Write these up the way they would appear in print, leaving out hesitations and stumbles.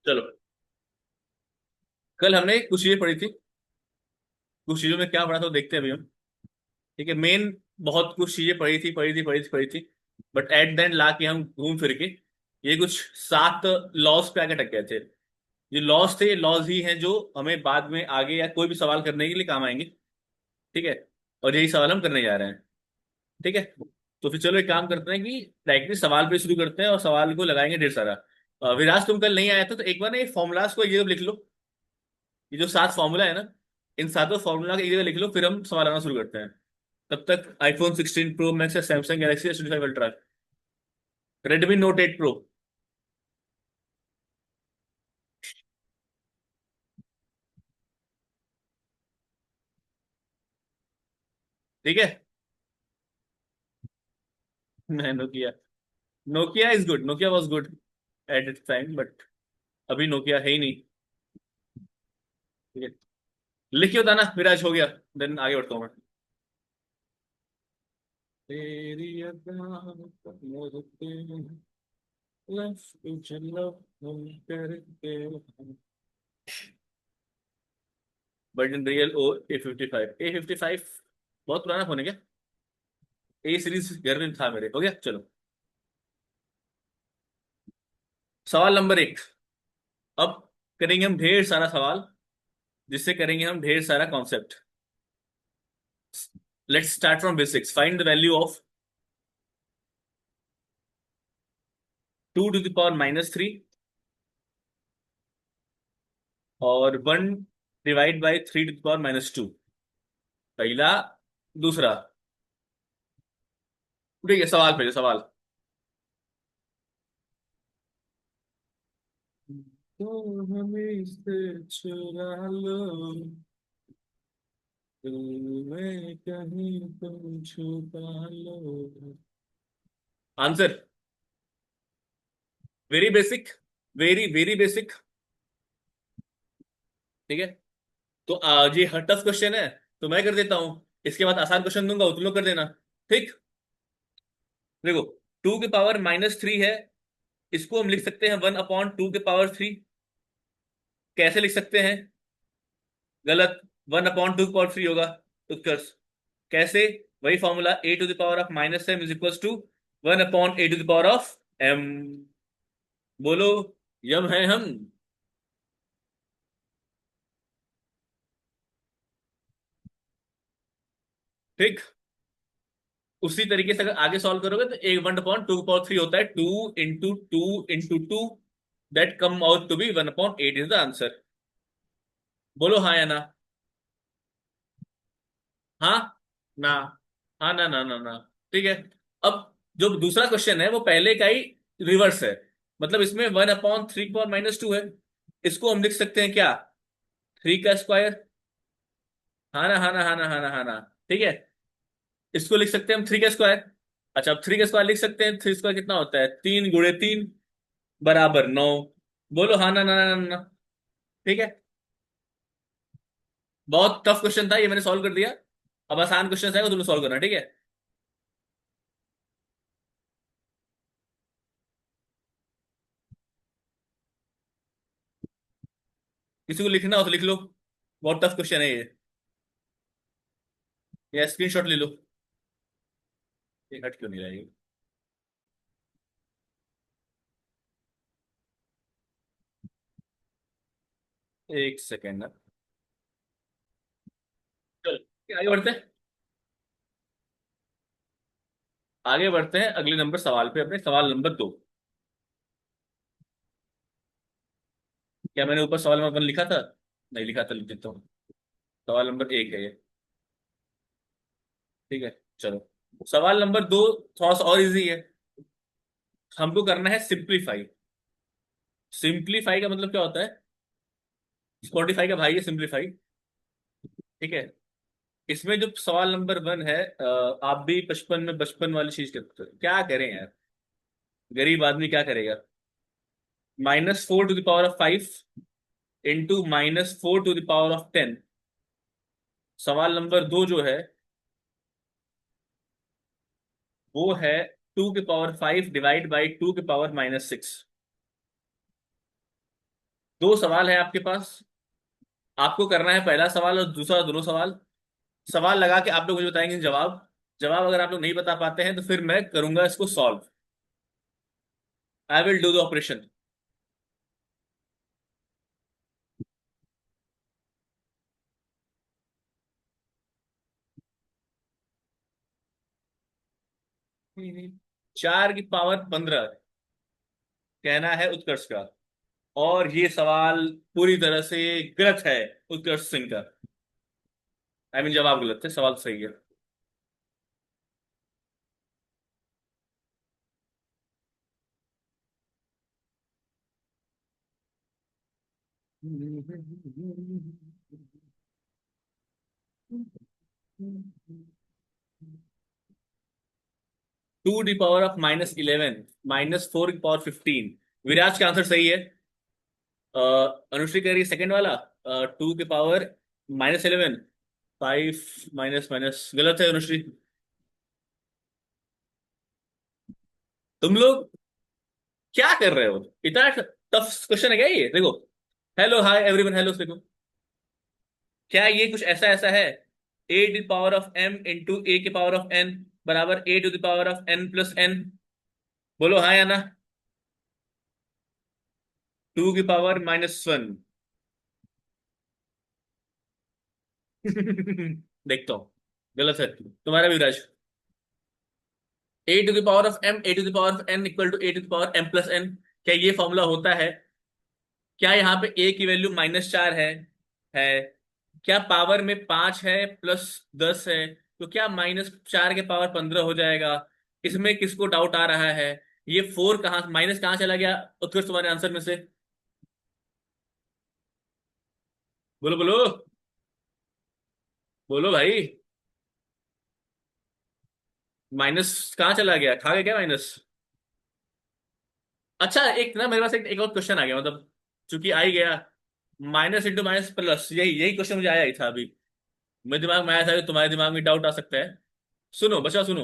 चलो, कल हमने कुछ चीजें पढ़ी थी। कुछ चीजों में क्या पढ़ा था वो देखते हैं अभी हम। ठीक है, मेन बहुत कुछ चीजें पढ़ी थी। बट एट द एंड ला के हम घूम फिर के ये कुछ 7 लॉस पे आके टक गए थे। ये लॉस थे, ये लॉज ही हैं जो हमें बाद में आगे या कोई भी सवाल करने के लिए काम आएंगे। ठीक है, और यही सवाल हम करने जा रहे हैं। ठीक है, तो फिर चलो एक काम करते हैं कि डायरेक्टली सवाल पे शुरू करते हैं और सवाल को लगाएंगे ढेर सारा। विराज तुम कल नहीं आया था तो एक बार ना ये फॉर्मूलाज को एक जगह लिख लो। ये जो 7 फॉर्मूला है ना, इन सातों फॉर्मूला को एक जगह लिख लो, फिर हम सवाल आना शुरू करते हैं। तब तक आईफोन 16 प्रो मैक्स या Samsung Galaxy S25 ultra, Redmi note 8 pro. ठीक है। मैं Nokia, Nokia is good, Nokia was good at it time, but अभी नोकिया है ही नहीं। ठीक है, लिखियो था ना विराज, हो गया। देन आगे बढ़ता हूँ मैं। तेरी अदाओं पर मरते हैं, लफ्ज़ चलो हम करते हैं। But in real O A55 बहुत पुराना फोन है क्या? ए सीरीज घर में था मेरे। हो गया, चलो। सवाल नंबर 1। अब करेंगे हम ढेर सारा सवाल, जिससे करेंगे हम ढेर सारा concept. Let's start from basics. Find the value of 2 to the power -3 और 1 / 3 to the power -2। पहला, दूसरा। ठीक है, सवाल पहले सवाल। तो हमें इससे चुरा लो, दिल में कहीं तुम छुपा लो। Answer very basic, very very basic. ठीक है, तो आज ये हर टफ क्वेश्चन है तो मैं कर देता हूं। इसके बाद आसान क्वेश्चन दूंगा, वो तुम लोग कर देना। ठीक। देखो, 2 के पावर -3 है। इसको हम लिख सकते हैं 1/2 के पावर 3। कैसे लिख सकते हैं? गलत। 1/2 के पावर 3 होगा उत्कर्ष। कैसे? वही formula, A to the power of -m = 1/A to the power of m। बोलो, यम है हम। ठीक। उसी तरीके से अगर आगे सॉल्व करोगे तो एक 1/2 के पावर 3 होता है 2 × 2 × 2 that come out to be 1/8 is the answer. बोलो हाँ या ना। हाँ ना, हाँ ना ना ना ना। ठीक है। अब जो दूसरा क्वेश्चन है वो पहले का ही रिवर्स है। मतलब इसमें 1/3 के पावर -2 है। इसको हम लिख सकते हैं क्या? 3 का स्क्वायर। हाँ ना, हाँ ना, हाँ ना, हाँ ना, हाँ ना। ठीक है, इसको लिख सकते हैं हम 3 का स्क्वायर। अच्छा, अब 3 का स्क्वायर लिख सकते हैं। 3 स्क्वायर कितना होता है? 3 × 3 = 9। बोलो हाँ ना ना ना ना ना। ठीक है, बहुत टफ क्वेश्चन था ये, मैंने सॉल्व कर दिया। अब आसान क्वेश्चन आएगा, तुमने सॉल्व करना। ठीक है, किसी को लिखना हो तो लिख लो। बहुत टफ क्वेश्चन है ये। या स्क्रीनशॉट ले लो। ये हट क्यों नहीं रहा ये? एक सेकेंड ना। चलो आगे बढ़ते हैं। आगे बढ़ते हैं अगले नंबर सवाल पे, अपने सवाल नंबर 2। क्या मैंने ऊपर सवाल नंबर 1 लिखा था? नहीं लिखा था, लिख देता हूँ। सवाल नंबर 1 है ये। ठीक है, चलो। सवाल नंबर 2 थोड़ा सा और इजी है। हमको करना है सिंप्लीफाई। सिंप्लीफाई का मतलब क्या होता है? स्पॉटिफाई का भाई है सिंप्लीफाई। ठीक है, इसमें जो सवाल नंबर 1 है, आप भी बचपन में बचपन वाली चीज करते हो। क्या करें यार, गरीब आदमी क्या करेगा? -4 to the power of 5 into -4 to the power of 10। सवाल नंबर 2 जो है वो है 2 के पावर 5 डिवाइड बाई 2 के पावर -6। दो सवाल है आपके पास। आपको करना है पहला सवाल और दूसरा दोनों सवाल। सवाल लगा के आप लोग मुझे बताएंगे जवाब। जवाब अगर आप लोग नहीं बता पाते हैं तो फिर मैं करूंगा इसको solve. I will do the operation. 4 की पावर 15 कहना है उत्कर्ष का। और ये सवाल पूरी तरह से गलत है उत्कर्ष सिंह का। आई मीन जवाब गलत है, सवाल सही है। 2 की पावर ऑफ -11 -4 की पावर 15। विराज का आंसर सही है। अ, अनुश्री कह रही है सेकंड वाला। 2 की पावर -11 5 माइनस माइनस गलत है अनुश्री। तुम लोग क्या कर रहे हो? इतना टफ क्वेश्चन है क्या ये? देखो। हेलो हाय एवरीवन, हेलो देखो। क्या ये कुछ ऐसा ऐसा है? A to the power of m into A की पावर ऑफ n बराबर A to the power of n plus n। बोलो हाँ या ना। 2 की पावर -1। देखता हूँ। गलत है तुम्हारा भी Raj. A to the power of m A to the power of n equal to A to the power m plus n। क्या ये फॉर्मूला होता है? क्या यहाँ पे A की वैल्यू -4 है। क्या पावर में 5 है प्लस 10 है? तो क्या -4 के पावर 15 हो जाएगा? इसमें किसको डाउट आ रहा है? ये 4 कहाँ माइनस कहाँ चला गया उत्कर्ष तुम्हारे आंसर में से? बोलो बोलो। बोलो भाई। माइनस कहाँ चला गया? खा गया क्या माइनस? अच्छा एक ना मेरे पास एक और क्वेश्चन आ गया, मतलब चूंकि आ ही गया। माइनस इंटू माइनस प्लस, यही यही क्वेश्चन मुझे आया ही था अभी। मेरे दिमाग में आया था कि तुम्हारे दिमाग में डाउट आ सकता है। सुनो बच्चा सुनो।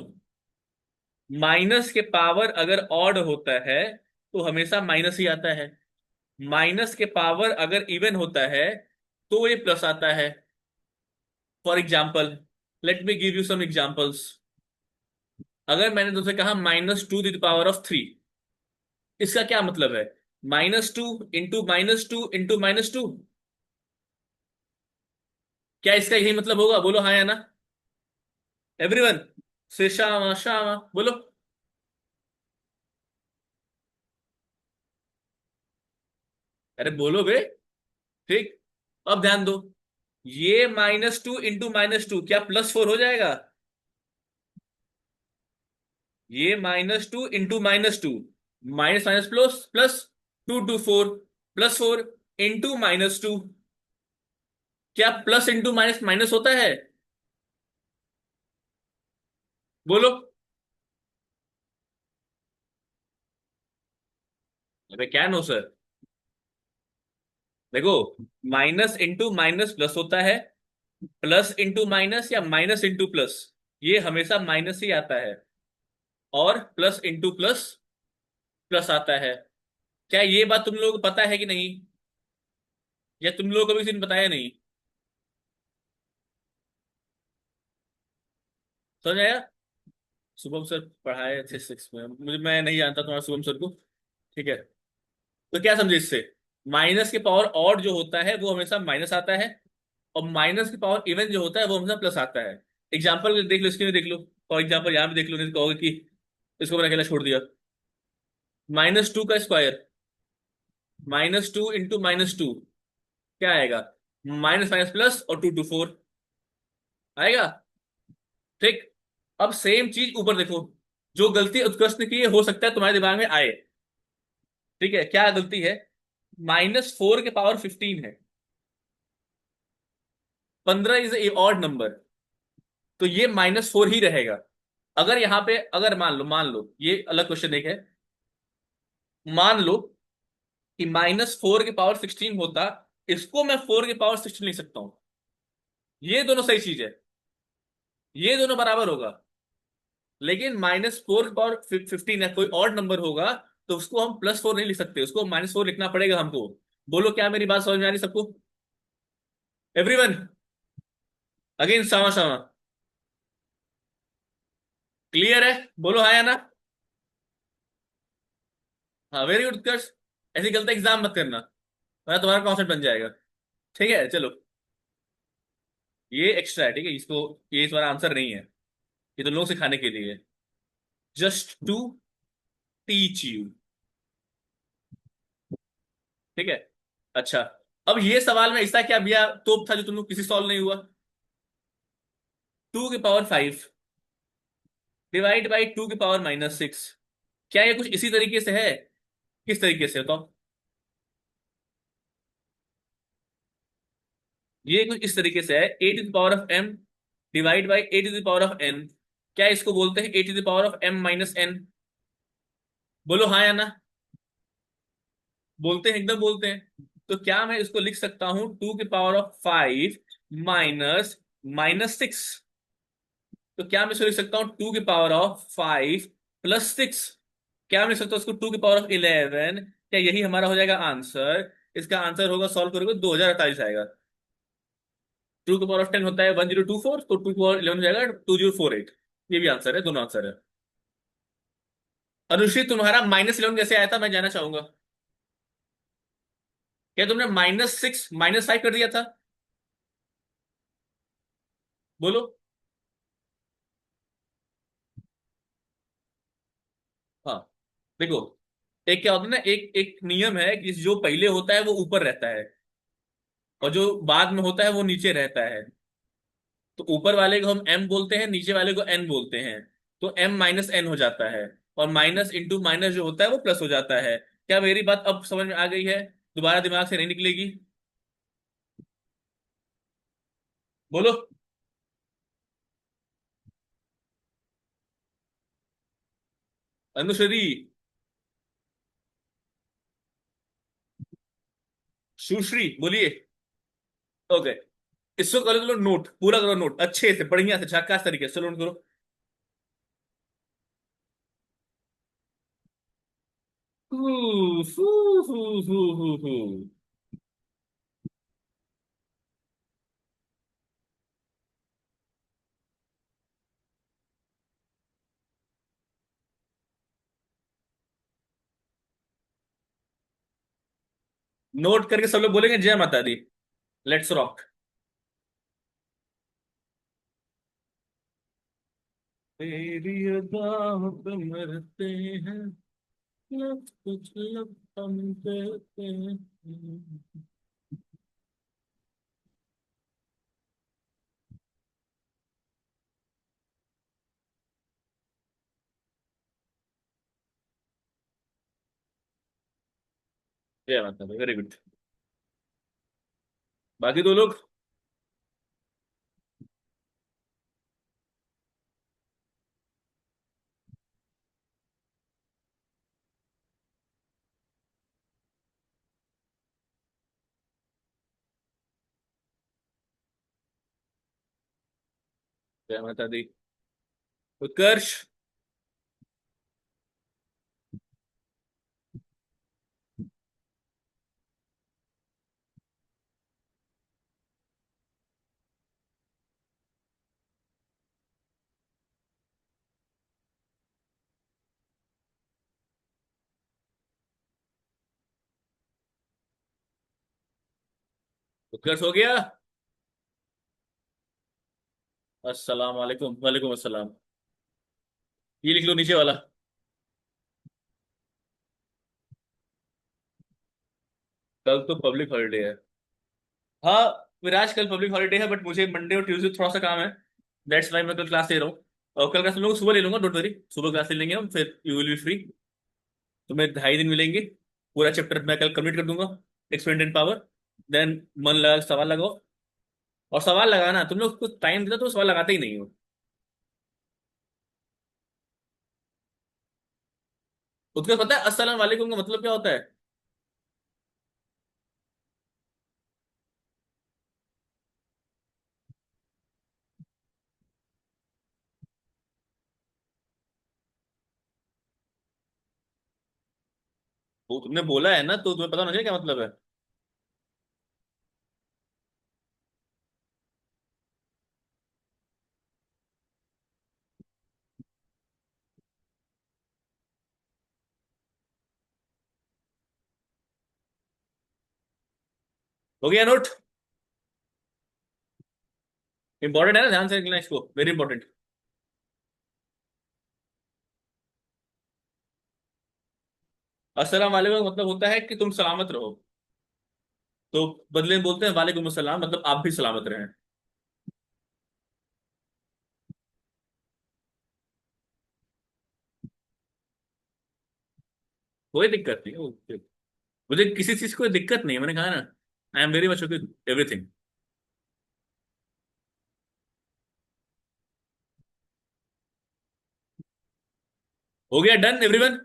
माइनस के पावर अगर ऑड होता है तो हमेशा माइनस ही आता है। माइनस के पावर अगर इवन होता है तो ये प्लस आता है। For example, let me give you some examples. अगर मैंने तुमसे कहा -2 टू द पावर ऑफ 3, इसका क्या मतलब है? -2 इंटू -2 इंटू -2। क्या इसका यही मतलब होगा? बोलो हाँ या ना। एवरीवन से शामा शामा बोलो। अरे बोलो बे। ठीक। अब ध्यान दो। ये -2 इंटू -2 क्या +4 हो जाएगा? ये -2 into -2 minus minus plus plus 2 to 4 +4 into -2। क्या प्लस इंटू माइनस माइनस होता है? बोलो। अबे क्या नो सर। देखो, माइनस इंटू माइनस प्लस होता है। प्लस इंटू माइनस या माइनस इंटू प्लस, ये हमेशा माइनस ही आता है। और प्लस इंटू प्लस प्लस आता है। क्या ये बात तुम लोगों को पता है कि नहीं? या तुम लोगों को भी किसी ने बताया नहीं? समझ आया? शुभम सर पढ़ाए थे 6 में, मुझे मैं नहीं जानता तुम्हारा शुभम सर को। ठीक है। तो क्या समझे इससे? माइनस के पावर ऑड जो होता है वो हमेशा माइनस आता है। और माइनस के पावर इवन जो होता है वो हमेशा प्लस आता है। एग्जाम्पल देख लो, इसके में देख लो। फॉर एग्जाम्पल यहाँ पे देख लो, नहीं तो कहोगे कि इसको मैंने अकेला छोड़ दिया। -2 का स्क्वायर -2 इंटू -2 क्या आएगा? माइनस माइनस प्लस और 2 टू 4 आएगा। ठीक। अब सेम चीज ऊपर देखो। जो गलती उत्कृष्ट ने की है हो सकता है तुम्हारे दिमाग में आए। ठीक है, क्या गलती है? -4 के पावर 15 है। 15 इज ए ऑड नंबर। तो ये -4 ही रहेगा। अगर यहाँ पे अगर मान लो ये अलग क्वेश्चन एक है। मान लो कि -4 के पावर 16 होता। इसको मैं 4 के पावर 16 लिख सकता हूं। ये दोनों सही चीज है। ये दोनों बराबर होगा। लेकिन -4 के पावर 15 है, कोई और नंबर होगा। तो उसको हम +4 नहीं लिख सकते, उसको -4 लिखना पड़ेगा हमको। बोलो, क्या मेरी बात समझ में आ रही सबको? एवरीवन, अगेन सामा सामा। क्लियर है? बोलो हाँ या ना। हाँ, वेरी गुड उत्कर्ष। ऐसी गलत एग्जाम मत करना, वरना तुम्हारा कॉन्सेप्ट बन जाएगा। ठीक है, चलो। ये एक्स्ट्रा है, ठीक है, इसको, ये इस बार आंसर नहीं है, ये तो लोग सिखाने के लिए है, जस्ट टू टीच यू। ठीक है। अच्छा, अब ये सवाल में ऐसा क्या बिया तोप था जो तुम लोग किसी सॉल्व नहीं हुआ? 2 की पावर 5 डिवाइड बाई 2 की पावर -6। क्या ये कुछ इसी तरीके से है? किस तरीके से बताओ? ये कुछ इस तरीके से है, a⁻m डिवाइड बाई a⁻n। क्या इसको बोलते हैं a⁻m-n? बोलो हाँ या ना। बोलते हैं, एकदम बोलते हैं। तो क्या मैं इसको लिख सकता हूं 2 की पावर 5 माइनस 6? तो क्या मैं इसको लिख सकता हूँ 2 की पावर 5 +6? क्या मैं लिख सकता हूँ इसको 2 की पावर 11? क्या यही हमारा हो जाएगा आंसर? इसका आंसर होगा, सॉल्व करोगे 2048 आएगा। 2 की पावर 10 होता है 1024, तो 2 की पावर 11 हो जाएगा 2048। ये भी आंसर है, दोनों आंसर है। अनुश्री, तुम्हारा -11 कैसे आया था, मैं जानना चाहूंगा। क्या तुमने -6 -5 कर दिया था? बोलो। हाँ, देखो, एक क्या होता है ना, एक एक नियम है कि जो पहले होता है वो ऊपर रहता है, और जो बाद में होता है वो नीचे रहता है। तो ऊपर वाले को हम m बोलते हैं, नीचे वाले को n बोलते हैं। तो m-n हो जाता है, और माइनस इंटू माइनस जो होता है वो प्लस हो जाता है। क्या मेरी बात अब समझ में आ गई है? दोबारा दिमाग से नहीं निकलेगी। बोलो। अनुश्री, सुश्री, बोलिए। ओके, इसको करो, चलो नोट पूरा करो, नोट अच्छे से बढ़िया से झकास तरीके से, चलो नोट करो। हू, हू, हू, हू, हू, हू। नोट करके सब लोग बोलेंगे जय माता दी। Let's rock. तेरी अदाओं पे मरते हैं, लब कुछ लब हम कहते हैं। जय माता दी, वेरी गुड। बाकी दो लोग। जय माता दी। उत्कर्ष। उत्कर्ष हो गया। अस्सलाम वालेकुम, वालेकुम अस्सलाम। ये लिख लो नीचे वाला। कल तो पब्लिक हॉलिडे है। हाँ, विराज कल पब्लिक हॉलिडे है, बट मुझे मंडे और ट्यूसडे थोड़ा सा काम है। दैट्स वाई मैं कल क्लास ले रहा हूँ। और कल क्लास हम लोग सुबह ले लूंगा, डोंट वरी, सुबह क्लास ले लेंगे हम, फिर यू विल बी फ्री। तुम्हें 2.5 दिन मिलेंगे, पूरा चैप्टर मैं कल कंप्लीट कर दूंगा, एक्सपेंडेड पावर। देन मन लगा के सवाल लगाओ। और सवाल लगाना, तुम लोग कुछ टाइम देता तो सवाल लगाते ही नहीं हो। उसका पता है अस्सलाम वालेकुम का मतलब क्या होता है? वो तुमने बोला है ना, तो तुम्हें पता होना चाहिए क्या मतलब है। हो गया नोट? इंपॉर्टेंट है ना, ध्यान से लिखना इसको, वेरी इंपॉर्टेंट। अस्सलाम वालेकुम का मतलब होता है कि तुम सलामत रहो, तो बदले में बोलते हैं वालेकुम अस्सलाम, मतलब आप भी सलामत रहें। कोई दिक्कत नहीं है। मुझे किसी चीज को दिक्कत नहीं है, मैंने कहा ना, I am very much okay, everything. हो गया डन एवरीवन?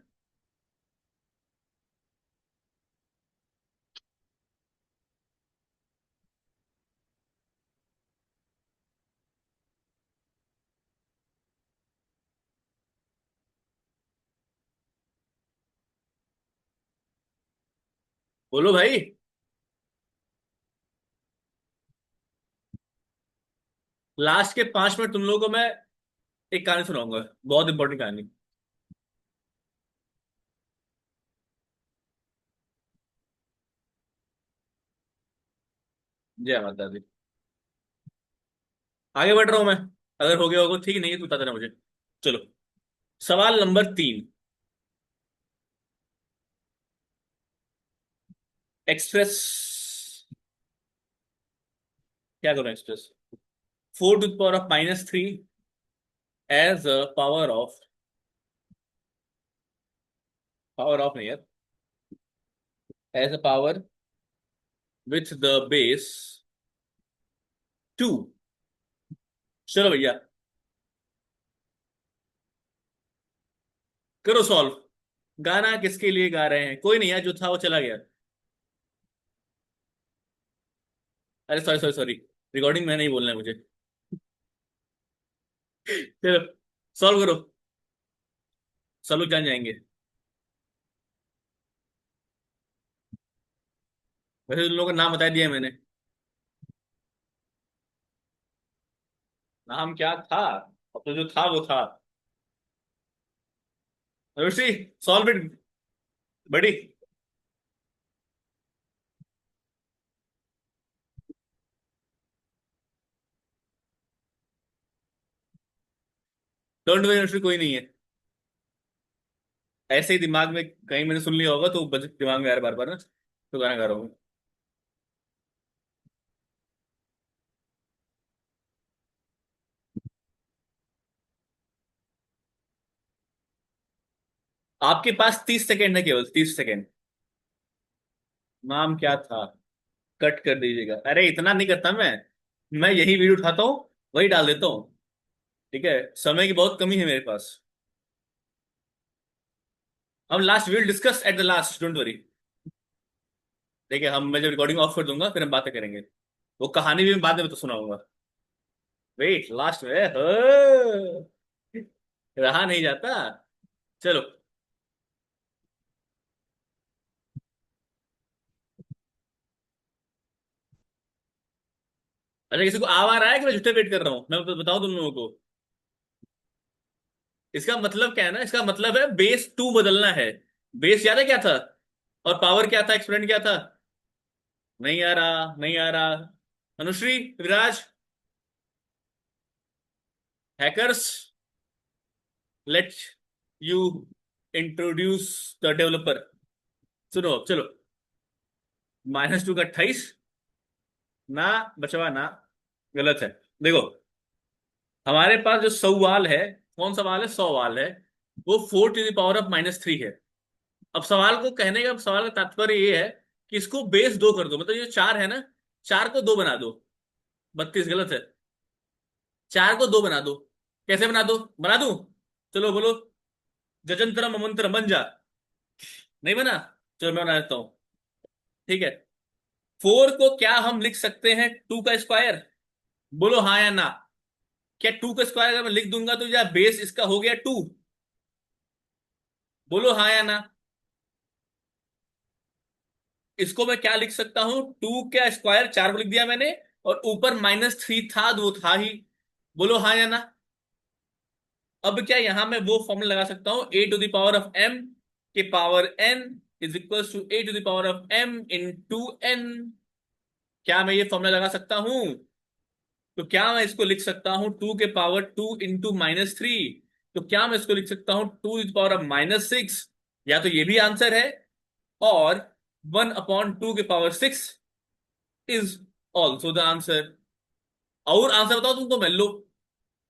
बोलो भाई। लास्ट के 5 मिनट तुम लोगों को मैं एक कहानी सुनाऊंगा, बहुत इंपॉर्टेंट कहानी। जय माता दी। आगे बढ़ रहा हूं मैं, अगर हो गया होगा ठीक, नहीं है तो बता देना मुझे। चलो, सवाल नंबर 3। एक्सप्रेस, क्या करूं express 4 to the power of -3 as a power of नहीं यार, as a power with the base 2। चलो भैया, करो सॉल्व। गाना किसके लिए गा रहे हैं? कोई नहीं यार, जो था वो चला गया। अरे सॉरी सॉरी सॉरी, रिकॉर्डिंग में नहीं बोलना है मुझे। चलो, सॉल्व करो, सब लोग जान जाएंगे। वैसे उन लोगों का नाम बता दिया मैंने। नाम क्या था? अब तो जो था वो था। ऋषि, सॉल्व इट बड़ी। डोंट वरी ऋषि, कोई नहीं है। ऐसे ही दिमाग में कहीं मैंने सुन लिया होगा तो दिमाग में आ रहा बार बार ना, तो गाना गा रहा हूँ। आपके पास 30 सेकेंड है, केवल 30 सेकेंड। नाम क्या था? कट कर दीजिएगा, अरे इतना नहीं करता मैं यही वीडियो उठाता हूँ, वही डाल देता हूँ। ठीक है, समय की बहुत कमी है मेरे पास। हम last will discuss at the last, don't worry. देखिए, हम मैं जब रिकॉर्डिंग ऑफ कर दूंगा फिर हम बातें करेंगे। वो कहानी भी मैं बाद में तो सुनाऊंगा। वेट, लास्ट में हो, रहा नहीं जाता। चलो। अच्छा, किसी को आ रहा है कि मैं झूठे वेट कर रहा हूँ? मैं बताऊं तुम लोगों को, इसका मतलब क्या है ना, इसका मतलब है बेस 2 बदलना है। बेस याद है क्या था? और पावर क्या था, एक्सपेरिमेंट क्या था? नहीं आ रहा, नहीं आ रहा। Anushree, Viraj, hackers, let you introduce the developer. सुनो चलो, -2 का 28, ना बचवा ना, गलत है। देखो, हमारे पास जो सवाल है, कौन सवाल है? सवाल है, वो 4 to the power of -3 है। अब सवाल को कहने का, सवाल का तात्पर्य ये है कि इसको बेस 2 कर दो, मतलब ये 4 है ना, 4 को 2 बना दो। 32 गलत है, 4 को 2 बना दो। कैसे बना दो, बना दूं? चलो बोलो, जजंतरम अमंतरम बन जा। नहीं बना? चलो मैं बना देता हूँ। ठीक है, 4 को क्या हम लिख सकते हैं 2 का स्क्वायर? बोलो हाँ या ना। क्या 2 का स्क्वायर अगर मैं लिख दूंगा तो या बेस इसका हो गया 2? बोलो हाँ या ना। इसको मैं क्या लिख सकता हूं? 2 का स्क्वायर, 4 को लिख दिया मैंने, और ऊपर -3 था, वो था ही। बोलो हाँ या ना। अब क्या यहां मैं वो फॉर्मूला लगा सकता हूं, a to the power of m के power n is equal to a to the power of m into n। क्या मैं ये फॉर्मूला लगा सकता हूं? तो क्या मैं इसको लिख सकता हूं 2 के पावर 2 इंटू -3? तो क्या मैं इसको लिख सकता हूं 2 टू द पावर ऑफ -6? या तो ये भी आंसर है, और 1/2 के power 6 is also the answer. और आंसर बताओ तुमको, मैं लो।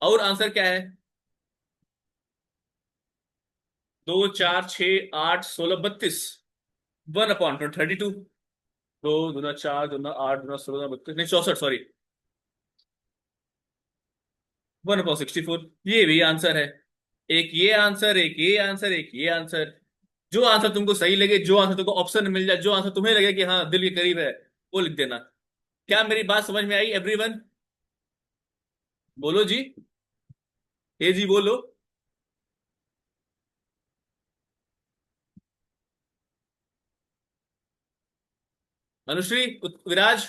और आंसर क्या है? 2 4 6 8 16 32। 1/32। 2 दूना 4 दूना 8 दूना 16 32, नहीं 64, सॉरी। 1/64, ये भी आंसर है। एक ये आंसर, एक ये आंसर, एक ये आंसर। जो आंसर तुमको सही लगे, जो आंसर तुमको ऑप्शन में मिल जाए, जो आंसर तुम्हें लगे कि हाँ दिल के करीब है, वो लिख देना। क्या मेरी बात समझ में आई एवरीवन? बोलो जी। ए जी बोलो। अनुश्री, विराज।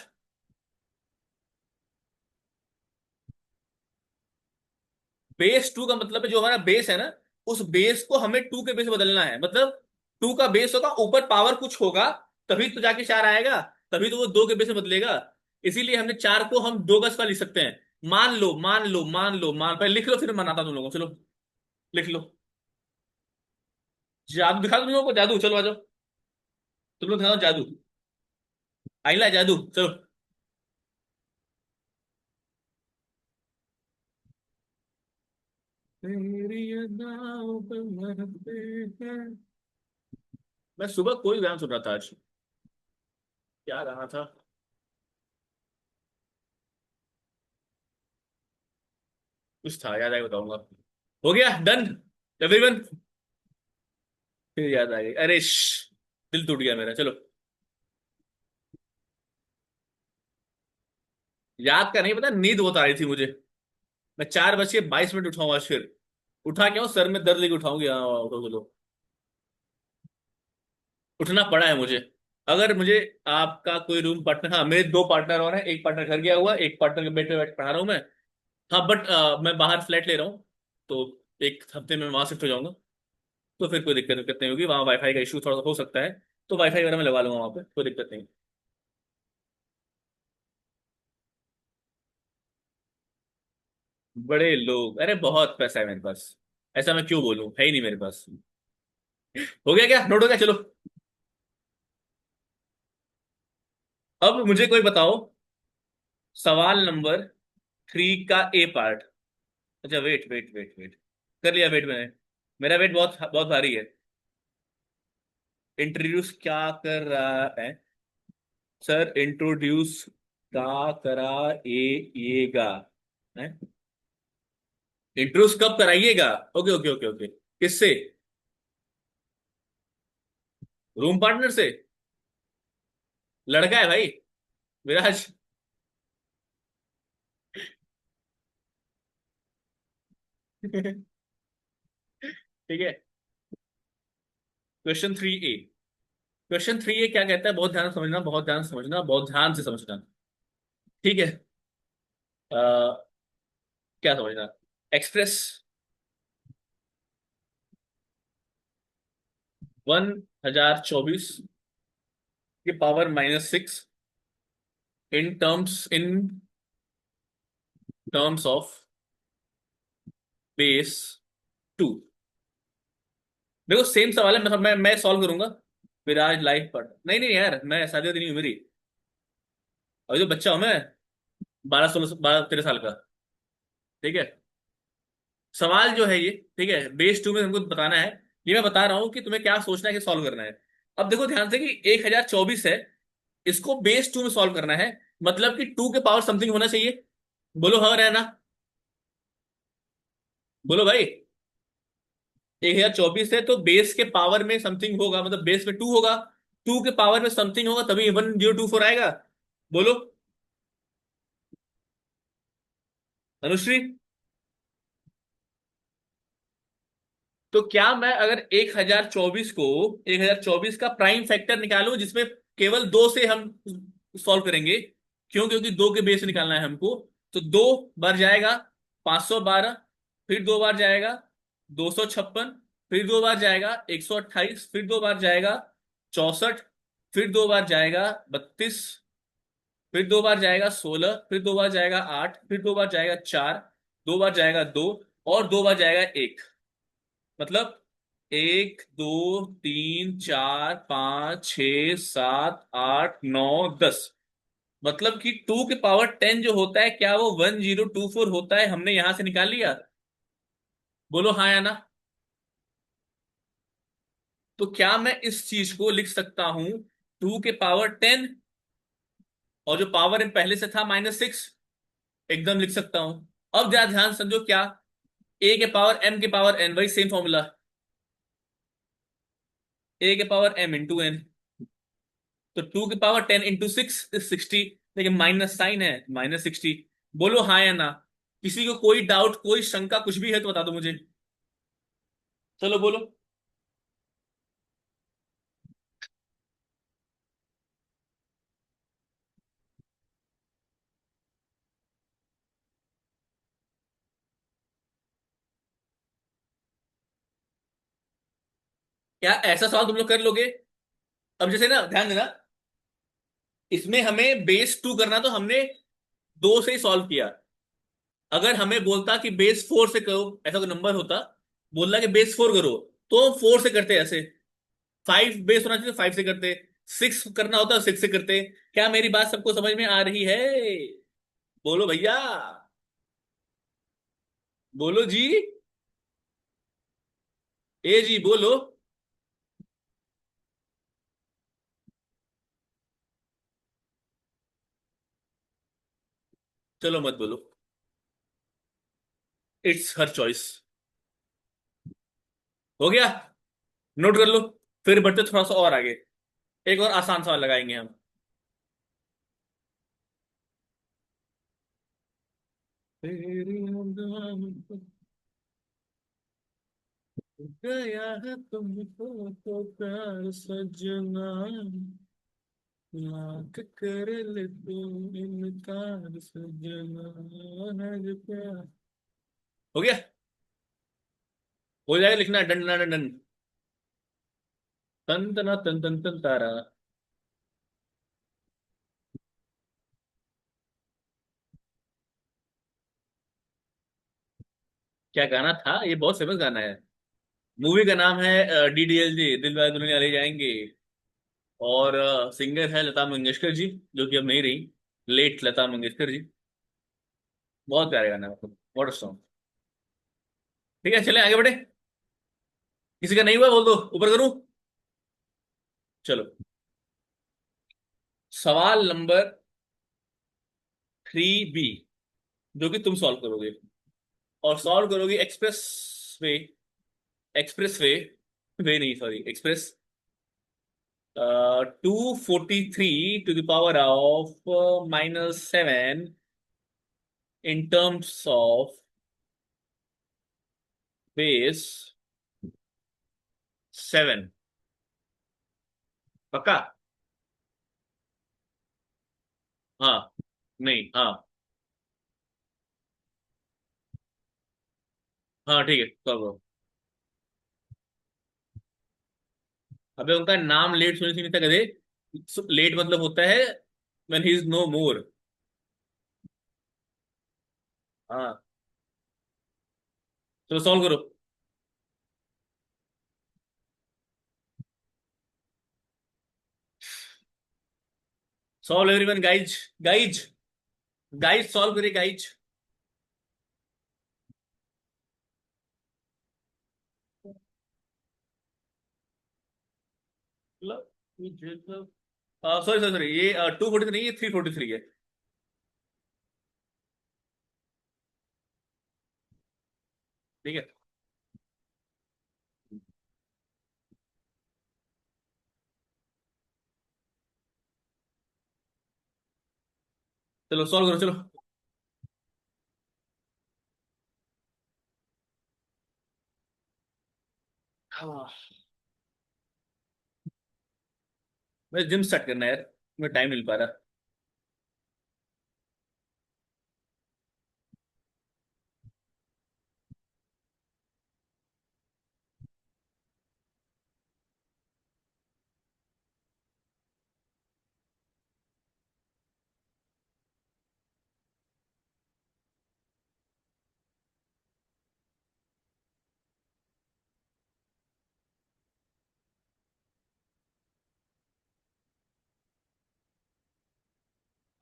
बेस 2 का मतलब है जो हमारा बेस है ना, उस बेस को हमें 2 के बेस में बदलना है। मतलब 2 का बेस होगा, ऊपर पावर कुछ होगा, तभी तो जाके 4 आएगा। तभी तो वो 2 के बेस में बदलेगा। इसीलिए हमने 4 को हम 2 का स्क्वायर लिख सकते हैं। मान लो, मान लो, मान लो, पहले लिख लो, फिर मनाता तुम लोगों को। चलो लिख लो। जादू दिखा दो तुम लोगों को, जादू, चलो आ जाओ। तुम लोग दिखाओ जादू। आइला जादू, चलो। तेरी अदाओं पे मरते हैं। मैं सुबह कोई गाना सुन रहा था आज। क्या गाना था? कुछ था, याद आया बताऊंगा। हो गया डन एवरीवन। फिर याद आ गई, अरे दिल टूट गया मेरा। चलो। याद का नहीं पता, नींद बहुत आ रही थी मुझे। मैं 4:22 उठाऊंगा आज फिर। उठा क्या हूँ, सर में दर्द लेके उठाऊंगी। हाँ उठो चलो। उठना पड़ा है मुझे। अगर मुझे आपका कोई रूम पार्टनर, हाँ मेरे 2 पार्टनर और हैं, एक पार्टनर घर गया हुआ है, एक पार्टनर के बेड पे बैठ पढ़ा रहा हूँ मैं। हाँ बट मैं बाहर फ्लैट ले रहा हूँ, तो एक हफ्ते में वहां शिफ्ट हो जाऊंगा। तो फिर कोई दिक्कत दिक्कत नहीं होगी, वहाँ वाईफाई का इशू थोड़ा सा हो सकता है। तो वाईफाई वगैरह मैं लगा लूंगा वहां पे, कोई दिक्कत नहीं। बड़े लोग, अरे बहुत पैसा है मेरे पास। ऐसा मैं क्यों बोलूं, है ही नहीं मेरे पास। हो गया क्या, नोट हो गया, चलो। अब मुझे कोई बताओ, सवाल नंबर 3 का ए पार्ट। अच्छा वेट वेट वेट वेट, कर लिया वेट मैंने। मेरा वेट बहुत बहुत भारी है। इंट्रोड्यूस क्या कर रहा है? सर इंट्रोड्यूस का करा येगा है। इंट्रोड्यूस कब कराइएगा? Okay okay okay okay. किससे? रूम पार्टनर से। लड़का है भाई, विराज। ठीक है। Question 3A। क्वेश्चन 3A क्या कहता है, बहुत ध्यान से समझना, बहुत ध्यान से समझना, बहुत ध्यान से समझना। ठीक है। क्या समझना? एक्सप्रेस 1024 के power -6 in terms of base 2। देखो सेम सवाल है, मैं सॉल्व करूंगा। विराज लाइफ पर नहीं नहीं यार, मैं शादी नहीं हुई मेरी। अभी तो बच्चा हूं मैं, 12 16 12 13 साल का। ठीक है। सवाल जो है ये, ठीक है, बेस 2 में हमको बताना है। ये मैं बता रहा हूँ कि तुम्हें क्या सोचना है कि सॉल्व करना है। अब देखो ध्यान से कि 1024 है, इसको बेस 2 में सॉल्व करना है। मतलब कि 2 के पावर समथिंग होना चाहिए। बोलो हाँ रहना। बोलो भाई। 1024 है तो बेस के पावर में समथिंग होगा, मतलब बेस में 2 होगा। 2 के पावर में समथिंग होगा, तभी 1024 आएगा। बोलो अनुश्री। तो क्या मैं अगर 1024 का प्राइम फैक्टर निकालूं, जिसमें केवल 2 से हम सॉल्व करेंगे? क्यों? क्योंकि 2 के बेस से निकालना है हमको। तो 2 बार जाएगा 512, फिर 2 बार जाएगा 256, फिर 2 बार जाएगा 128, फिर 2 बार जाएगा 64, फिर 2 बार जाएगा 32, फिर दो बार जाएगा 16, फिर दो बार जाएगा 8, फिर दो बार जाएगा 4, दो बार जाएगा 2, और दो बार जाएगा 1। मतलब 1 2 3 4 5 6 7 8 9 10। मतलब कि 2 के पावर 10 जो होता है, क्या वो 1024 होता है? हमने यहां से निकाल लिया। बोलो हाँ या ना। तो क्या मैं इस चीज को लिख सकता हूं 2 के पावर 10, और जो पावर इन पहले से था -6? एकदम लिख सकता हूं। अब जरा ध्यान समझो, क्या A के पावर M के पावर N, वही सेम फॉर्मूला। A के पावर M × N। तो 2 के पावर 10 × 6 इज 60। लेकिन माइनस साइन है, -60। बोलो हाँ या ना। किसी को कोई डाउट, कोई शंका, कुछ भी है तो बता दो मुझे। चलो बोलो। क्या ऐसा सवाल तुम लोग कर लोगे? अब जैसे ना, ध्यान देना, इसमें हमें बेस 2 करना, तो हमने 2 से ही सॉल्व किया। अगर हमें बोलता कि बेस 4 से करो, ऐसा कोई नंबर होता, बोलना कि बेस 4 करो, तो 4 से करते ऐसे। 5 बेस होना चाहिए, 5 से करते। 6 करना होता, 6 से करते। क्या मेरी बात सबको समझ में आ रही है? बोलो भैया। बोलो जी। ए जी बोलो। चलो मत बोलो। It's her choice. हो गया। नोट कर लो। फिर बढ़ते थोड़ा सा और आगे। एक और आसान सवाल लगाएंगे हम। तेरी याद गया है तुमको तो प्यार सजना, लाख कर ले तू इनकार सजना, है जो प्यार। हो गया। हो जाएगा, लिखना डन डन डन डन। तन तना तन तन तन तारा। क्या गाना था? ये बहुत फेमस गाना है। मूवी का नाम है DDLJ, दिल वाले दुल्हनिया ले जाएंगे। और सिंगर है लता मंगेशकर जी, जो कि अब नहीं रही। लेट लता मंगेशकर जी। बहुत प्यारे गाना है, मतलब व्हाट अ सॉन्ग। ठीक है, चले आगे बढ़े। किसी का नहीं हुआ बोल दो, ऊपर करूं। चलो। सवाल नंबर 3B, जो कि तुम सॉल्व करोगे। और सॉल्व करोगे एक्सप्रेस वे। एक्सप्रेस वे नहीं, sorry, express. 243 to the power of -7 in terms of base 7। पक्का? हाँ। नहीं, हाँ। हाँ ठीक है, करो। अबे उनका नाम लेट सुनी सुनी था गधे। लेट मतलब होता है when he is no more। हाँ। चलो सॉल्व करो। Solve everyone guys. Guys. Guys solve करिए गाइज। सॉरी सॉरी सॉरी, ये 243 नहीं, ये 343 है। ठीक है। चलो सॉल्व करो, चलो। हाँ। मैं जिम स्टार्ट करना है यार। मैं टाइम नहीं मिल पा रहा।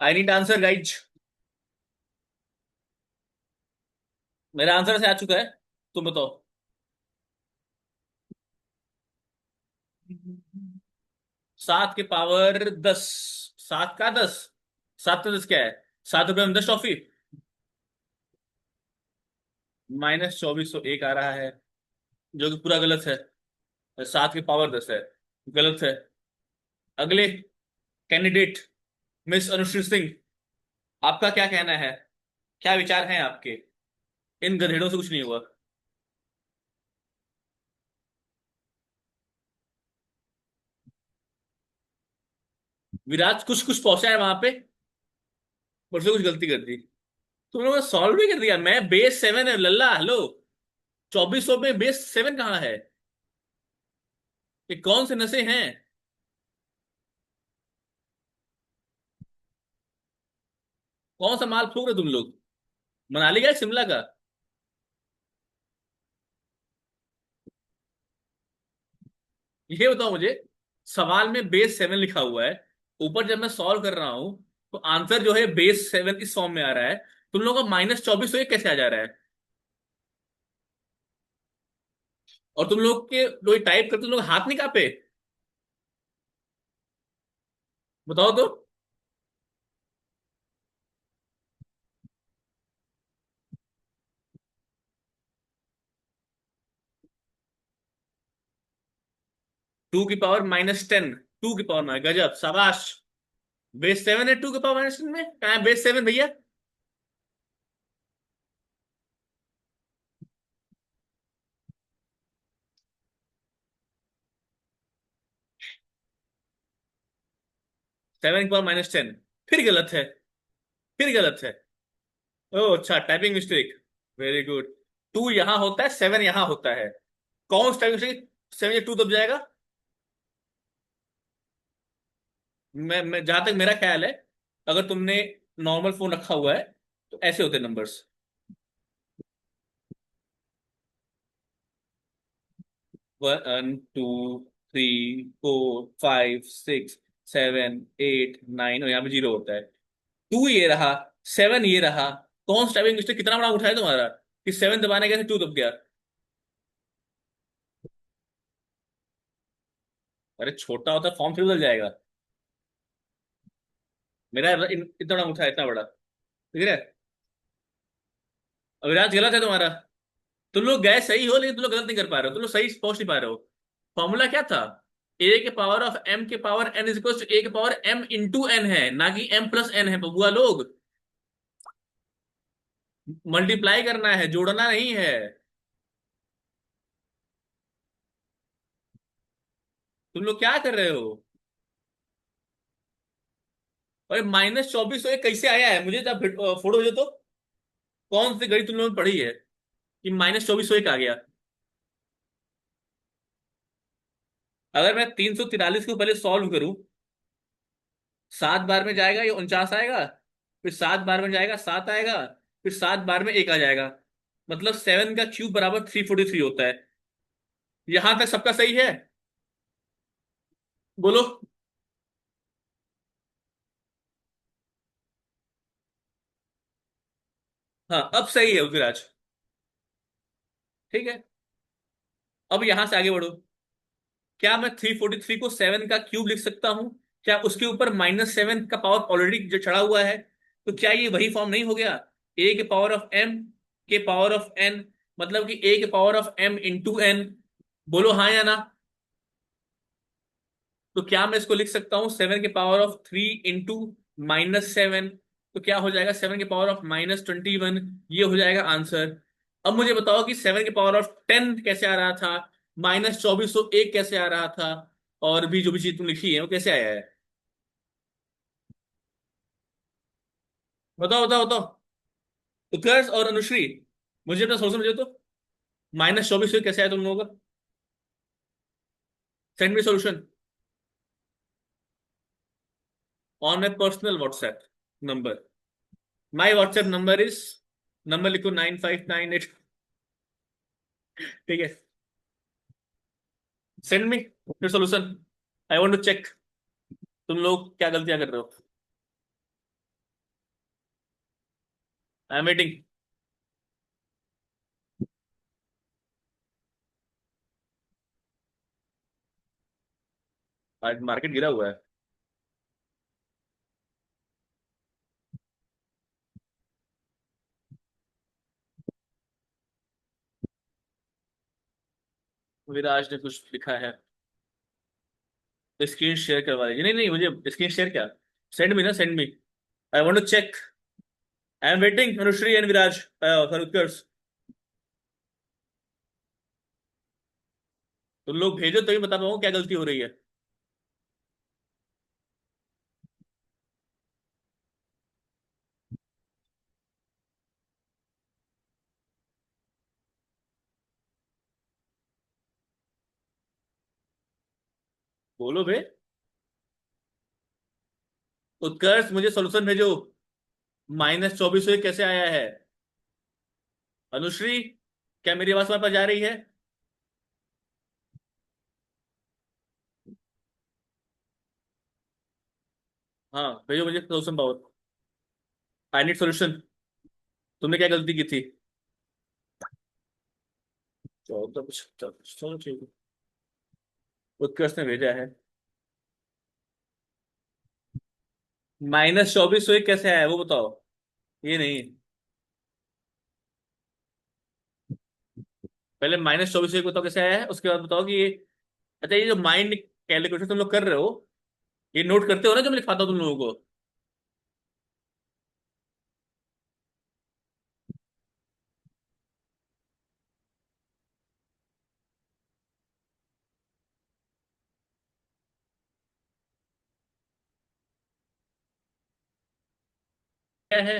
I need answer guys. मेरा आंसर से आ चुका है, तुम बताओ। 7 के पावर 10। 7 का 10। 7 का 10 क्या है? 7 रुपये में 10 टॉफी। -2401 आ रहा है, जो कि पूरा गलत है। 7 के पावर 10 है, गलत है। अगले कैंडिडेट, मिस अनुश्री सिंह, आपका क्या कहना है? क्या विचार हैं आपके? इन गधेड़ों से कुछ नहीं हुआ। विराज कुछ कुछ पहुंचा है वहां पे, पर उसने कुछ गलती कर दी। तुम लोगों ने सॉल्व भी कर दिया। मैं बेस 7 है लल्ला, हेलो। 2400 में बेस 7 कहाँ है? ये कौन से नशे हैं? कौन सा माल फूक रहे तुम लोग? मनाली गए, शिमला का? ये बताओ मुझे, सवाल में बेस 7 लिखा हुआ है, ऊपर जब मैं सॉल्व कर रहा हूं तो आंसर जो है बेस 7 इस फॉर्म में आ रहा है। तुम लोगों का -2401 कैसे आ जा रहा है? और तुम लोग के लोग टाइप करते, तुम लोग हाथ नहीं कांपे? बताओ तो। 2 की पावर -10। 2 की पावर गजब, शाबाश। बेस 7 है 2 की पावर -10 में, कहा है बेस 7 भैया? 7 की पावर -10 फिर गलत है, फिर गलत है। ओह अच्छा, टाइपिंग मिस्टेक। Very good. 2 यहां होता है, 7 यहां होता है। कौन सा टाइपिंग मिस्टेक? 7 या 2 दब जाएगा। मैं जहां तक मेरा ख्याल है, अगर तुमने नॉर्मल फोन रखा हुआ है तो ऐसे होते नंबर्स। 1 2 3 4 5 6 7 8 9, और यहाँ पे 0 होता है। 2 ये रहा, 7 ये रहा। कौन सा टाइपिंग मिस्टेक कितना बड़ा उठाया तुम्हारा कि 7 दबाने गए थे 2 दब गया? अरे छोटा होता फॉर्म फिर बदल जाएगा। मेरा इतना बड़ा उठा है, इतना बड़ा, ठीक है। अविनाश गलत है तुम्हारा। तुम लोग गए सही हो, लेकिन तुम लोग गलत नहीं कर पा रहे हो, तुम लोग सही पहुंच नहीं पा रहे हो। फॉर्मूला क्या था? A के पावर ऑफ M के पावर N = A के पावर M × N है, ना कि M + N है बबुआ लोग। मल्टीप्लाई करना है, जोड़ना नहीं है। तुम लोग क्या कर रहे हो? अरे -2401 कैसे आया है? मुझे जब फोटो भेजो तो। कौन सी घड़ी तुम लोगों ने पढ़ी है कि -2401 आ गया? अगर मैं 343 को पहले सॉल्व करूं, 7 बार में जाएगा ये 49 आएगा, फिर 7 बार में जाएगा 7 आएगा, फिर 7 बार में 1 आ जाएगा। मतलब 7 का क्यूब बराबर 343 होता है। यहां तक सबका सही है? बोलो। हाँ अब सही है विराज। ठीक है, अब यहां से आगे बढ़ो। क्या मैं 343 को 7 का क्यूब लिख सकता हूं? क्या उसके ऊपर -7 का पावर ऑलरेडी जो चढ़ा हुआ है? तो क्या ये वही फॉर्म नहीं हो गया? A के पावर ऑफ M के पावर ऑफ N, मतलब कि A के पावर ऑफ M × N। बोलो हाँ या ना। तो क्या मैं इसको लिख सकता हूँ 7 के पावर ऑफ 3 × -7? तो क्या हो जाएगा? 7 के पावर ऑफ -21, ये हो जाएगा आंसर। अब मुझे बताओ कि 7 के पावर ऑफ 10 कैसे आ रहा था, -2401 कैसे आ रहा था, और भी जो भी चीज तुम लिखी है वो कैसे आया है? बताओ बताओ बताओ। उत्कर्ष और अनुश्री, मुझे अपना सोल्यूशन मुझे तो। -2401 कैसे आया तुम लोगों का? Send me solution on my personal WhatsApp number. My WhatsApp number is, number लिखो 9598। ठीक है, send me your solution. I want to check तुम लोग क्या गलतियां कर रहे हो। I am waiting. आज मार्केट गिरा हुआ है। विराज ने कुछ लिखा है। स्क्रीन शेयर करवा दीजिए। नहीं नहीं, मुझे स्क्रीन शेयर क्या, सेंड मी ना, send me. I want to check. I am waiting Anushree and Viraj for Utkarsh. तुम लोग भेजो तभी बता पाऊंगा क्या गलती हो रही है। बोलो बे। उत्कर्ष मुझे सोल्यूशन भेजो। -24 कैसे आया है? अनुश्री, क्या मेरी आवाज तुम्हारे पास जा रही है? हाँ भेजो मुझे solution power. I need solution. तुमने क्या गलती की थी? चलो कुछ, चलो ठीक है। उत्कर्ष ने भेजा है। -24 कैसे आया है वो बताओ। ये नहीं, पहले -24 बताओ कैसे आया है, उसके बाद बताओ कि ये। अच्छा, ये जो माइंड कैलकुलेशन तुम लोग कर रहे हो, ये नोट करते हो ना जो मैं लिखवाता हूँ तुम लोगों को? क्या है?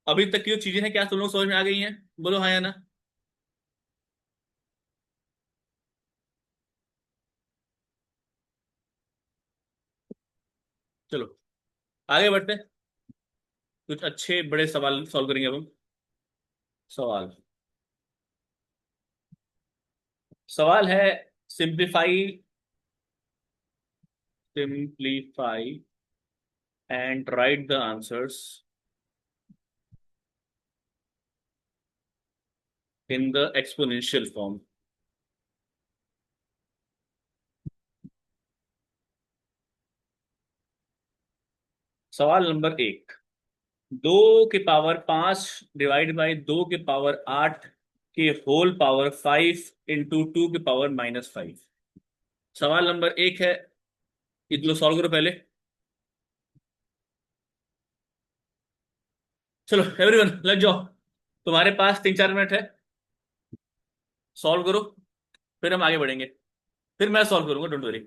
अभी तक की जो चीजें हैं क्या तुम लोग समझ में आ गई हैं? बोलो हाँ या ना। चलो आगे बढ़ते हैं। कुछ अच्छे बड़े सवाल सॉल्व करेंगे अब हम। सवाल। सवाल है, simplify, simplify and right the answers in the exponential form. सवाल नंबर 1। 2 की पावर 5 डिवाइड बाई 2 की पावर 8 के होल पावर 5 इंटू 2 की पावर -5। सवाल नंबर 1 है, इतना सॉल्व करो पहले। चलो एवरीवन लग जाओ। तुम्हारे पास 3-4 मिनट है, सॉल्व करो, फिर हम आगे बढ़ेंगे। फिर मैं सॉल्व करूंगा, डोंट वरी।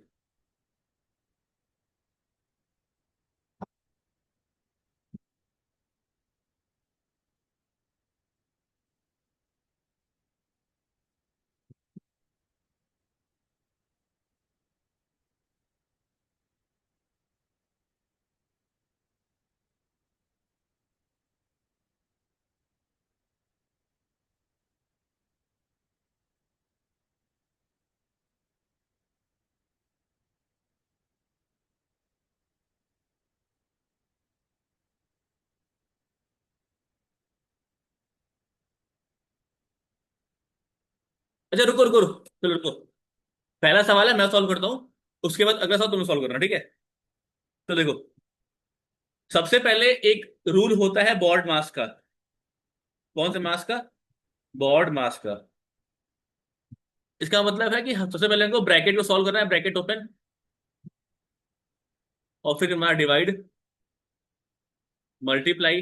अच्छा रुको रुको रुको, चलो रुको। पहला सवाल है, मैं सॉल्व करता हूँ, उसके बाद अगला सवाल तुम्हें सॉल्व करना, ठीक है? तो देखो, सबसे पहले एक रूल होता है बॉड मास का। कौन से मास का? बॉड मास का। इसका मतलब है कि सबसे पहले हमको ब्रैकेट को सॉल्व करना है, ब्रैकेट ओपन, और फिर हमारा डिवाइड, मल्टीप्लाई।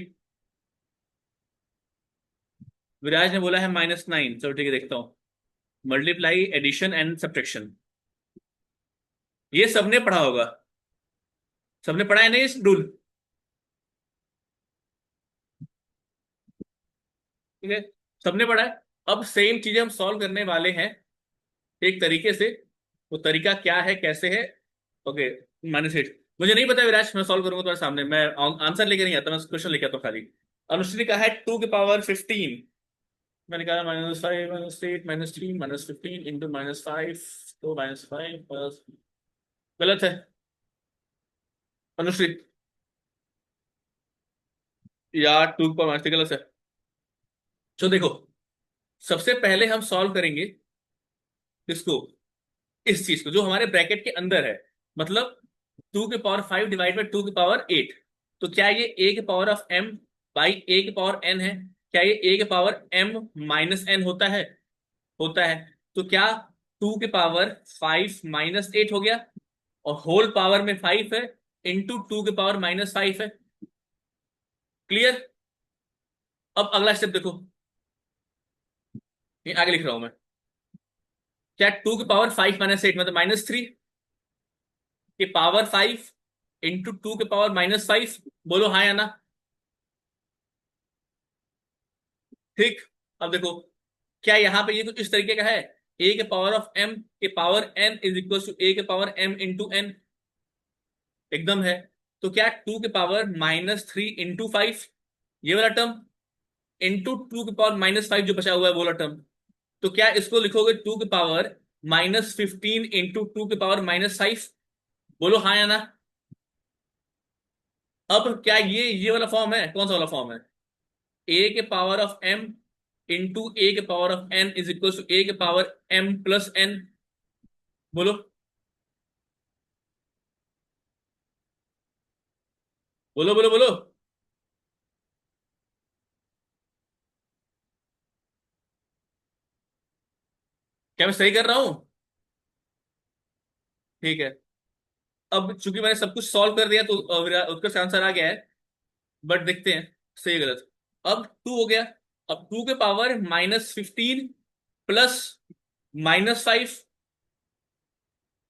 विराज ने बोला है -9, चलो ठीक है देखता हूँ। Multiply, addition and subtraction. ये सबने पढ़ा होगा। सबने पढ़ा है नहीं इस रूल? ठीक है, सबने पढ़ा है। अब सेम चीजें हम सॉल्व करने वाले हैं एक तरीके से। वो तरीका क्या है, कैसे है? ओके, -8। मुझे नहीं पता विराज, मैं सॉल्व करूंगा तुम्हारे सामने, मैं आंसर लेके नहीं आता, मैं क्वेश्चन लेके आता हूँ खाली। अनुश्री का है 2 की पावर 15। मैंने कहा -5 -8 -3 -15 इंटू -5, तो -5 प्लस। गलत है अनुश्री। यार टू की पावर माइनस थ्री है। तो देखो, सबसे पहले हम सॉल्व करेंगे इसको, इस चीज को जो हमारे ब्रैकेट के अंदर है, मतलब 2 की पावर 5 डिवाइड बाई 2 की पावर 8। तो क्या ये ए के power of M by a के पावर एन है? क्या ये ए के पावर एम माइनस एन होता है? होता है। तो क्या 2 की पावर 5 माइनस 8 हो गया, और होल पावर में 5 है, इंटू 2 की पावर माइनस 5 है। क्लियर? अब अगला स्टेप देखो, ये आगे लिख रहा हूं मैं। क्या 2 की पावर 5 माइनस 8 मतलब -3 के पावर 5 इंटू 2 की पावर-5? बोलो हाँ या ना। ठीक। अब देखो, क्या यहाँ पे ये कुछ इस तरीके का है? ए के पावर ऑफ एम के power N is equal to a के पावर एम इंटू एन, एकदम है। तो क्या 2 की पावर-3 इंटू 5, ये वाला टर्म, इंटू 2 की पावर-5 जो बचा हुआ है वो वाला टर्म। तो क्या इसको लिखोगे 2 की पावर-15 इंटू 2 की पावर-5? बोलो हाँ या ना। अब क्या ये वाला फॉर्म है? कौन सा वाला फॉर्म है? ए के power of M into a के power of n is equal to a के पावर एम प्लस एन। बोलो, बोलो, बोलो, बोलो। क्या मैं सही कर रहा हूं? ठीक है। अब चूंकि मैंने सब कुछ सॉल्व कर दिया, तो उसका आंसर आ गया है। बट देखते हैं सही है गलत। अब 2 हो गया। अब 2 के पावर-15 प्लस -5,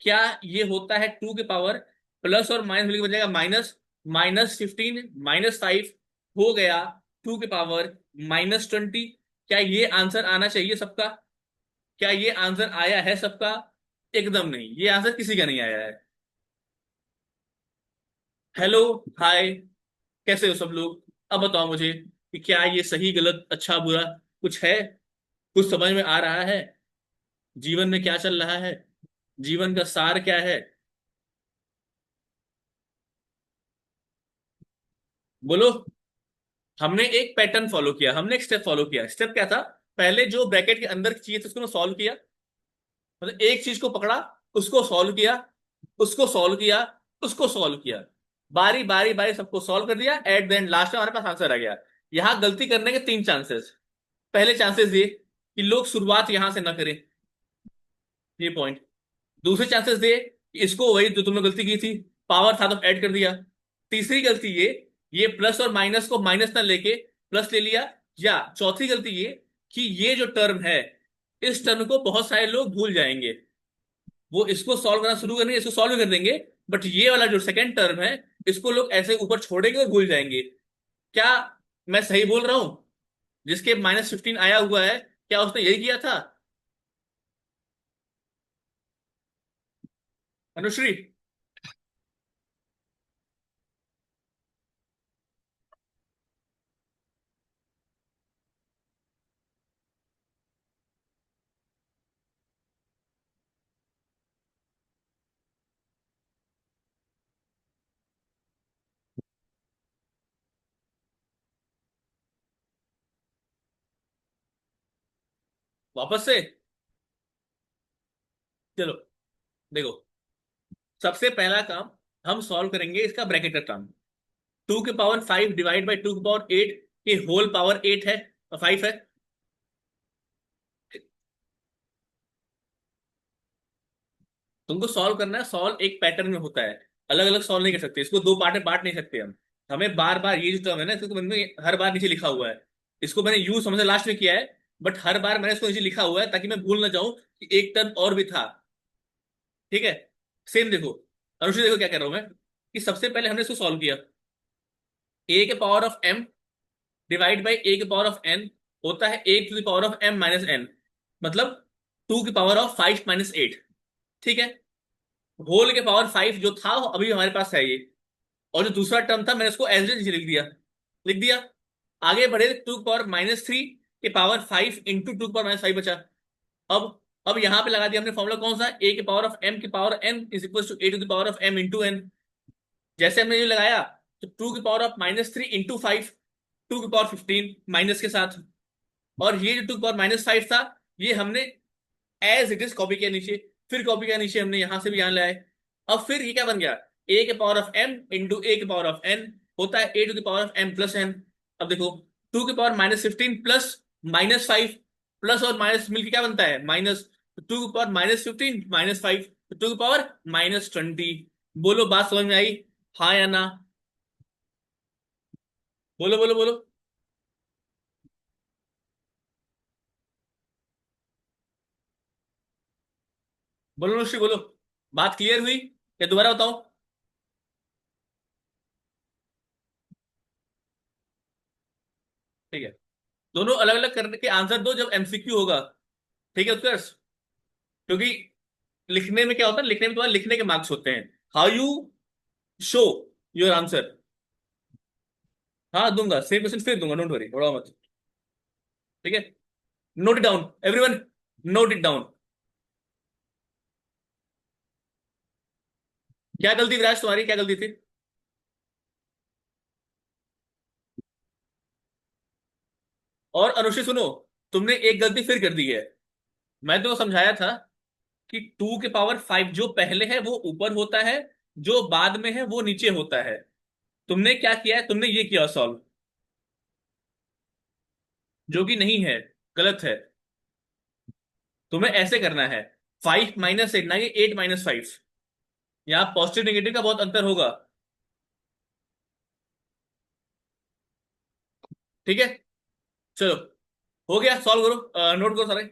क्या ये होता है 2 के पावर, प्लस और माइनस मिलकर बन जाएगा माइनस, -15 -5 हो गया 2 के पावर-20। क्या ये आंसर आना चाहिए सबका? क्या ये आंसर आया है सबका? एकदम नहीं, ये आंसर किसी का नहीं आया है। हेलो, हाय, कैसे हो सब लोग? अब बताओ मुझे कि क्या ये सही गलत अच्छा बुरा कुछ है? कुछ समझ में आ रहा है? जीवन में क्या चल रहा है? जीवन का सार क्या है? बोलो। हमने एक पैटर्न फॉलो किया, हमने एक स्टेप फॉलो किया। स्टेप क्या था? पहले जो ब्रैकेट के अंदर की चीज थी उसको सॉल्व किया, मतलब एक चीज को पकड़ा, उसको सॉल्व किया, उसको सॉल्व किया, उसको सॉल्व किया, बारी बारी बारी सबको सॉल्व कर दिया। एट द एंड लास्ट में हमारे पास आंसर आ गया। यहाँ गलती करने के 3 चांसेस। पहले चांसेस ये कि लोग शुरुआत यहां से ना करें, ये पॉइंट। दूसरे चांसेस ये कि इसको वही जो तुमने गलती की थी, पावर साथ ऑफ ऐड कर दिया। तीसरी गलती ये प्लस और माइनस को माइनस ना लेके प्लस ले लिया। या चौथी गलती ये कि ये जो टर्म है, इस टर्म को बहुत सारे लोग भूल जाएंगे। वो इसको सॉल्व करना शुरू करेंगे, इसको सॉल्व कर देंगे, बट ये वाला जो सेकंड टर्म है, इसको लोग ऐसे ऊपर छोड़ेंगे और भूल जाएंगे। क्या मैं सही बोल रहा हूं? जिसके -15 आया हुआ है, क्या उसने यही किया था? अनुश्री, वापस से। चलो देखो, सबसे पहला काम, हम सॉल्व करेंगे इसका ब्रैकेट का टर्म। 2 के पावर 5 डिवाइड बाई 2 के पावर 8 के होल पावर 8 है और 5 है। तुमको सॉल्व करना है, सॉल्व एक पैटर्न में होता है, अलग अलग सॉल्व नहीं कर सकते इसको, दो पार्ट में बांट नहीं सकते हम। हमें बार बार ये जो टर्म है ना, इसको मैंने हर बार नीचे लिखा हुआ है। इसको मैंने यूज समझ लास्ट में किया है, बट हर बार मैंने इसको नीचे लिखा हुआ है ताकि मैं भूल ना जाऊं कि एक टर्म और भी था। ठीक है। सेम देखो, अनुश्री देखो क्या कर रहा हूं मैं, कि सबसे पहले हमने इसको सॉल्व किया। ए के power of m divide by a के पावर ऑफ एन होता है a to the power of m minus n, मतलब 2 की पावर ऑफ 5 - 8। ठीक है। होल के पावर 5 जो था वो अभी हमारे पास है ये, और जो दूसरा टर्म था मैंने उसको एज इट इज लिख दिया। लिख दिया। आगे बढ़े, 2 की पावर-3 के पावर 5 इंटू 2 की पावर-5 बचा। अब यहां पे लगा दिया हमने फॉर्मूला कौन सा, ए के पावर ऑफ एम की power N is equal to A to the power of M into N. जैसे हमने ये लगाया, तो 2 की पावर ऑफ -3 इंटू 5, 2 की पावर 15 माइनस के साथ। और ये जो 2 की पावर -5 था, ये हमने एज इट इज कॉपी किया नीचे। फिर कॉपी किया नीचे हमने, यहां से भी यहां लाए। अब फिर ये क्या बन गया, a के power of m into a के पावर ऑफ n होता है a to the power of m plus n। अब देखो, 2 की पावर -15 प्लस -5 प्लस और माइनस मिलके क्या बनता है, माइनस। 2 की पावर -15 -5, टू की पावर -20। बोलो बात समझ में आई, हाँ या ना? बोलो बोलो बोलो। बोलो नुश्री बोलो। बात क्लियर हुई या दोबारा बताओ? ठीक है, दोनों अलग अलग करने के आंसर दो जब एमसीक्यू होगा। ठीक है उत्कर्ष? क्योंकि लिखने में क्या होता है, लिखने में तुम्हारे लिखने के मार्क्स होते हैं। How you show your answer. हाँ दूंगा, सेम क्वेश्चन फिर दूंगा, डोंट वरी, थोड़ा मत। ठीक है, note it down everyone, note it down. क्या गलती विराज तुम्हारी, क्या गलती थी? और अनुश्री सुनो, तुमने एक गलती फिर कर दी है। मैं तो समझाया था कि 2 के पावर 5 जो पहले है वो ऊपर होता है, जो बाद में है वो नीचे होता है। तुमने क्या किया है, तुमने ये किया सॉल्व, जो कि नहीं है, गलत है। तुम्हें ऐसे करना है, 5 - 8, ना कि 8 - 5। यहाँ पॉजिटिव नेगेटिव का बहुत अंतर होगा। ठीक है, चलो, हो गया, सॉल्व करो, नोट करो सारे।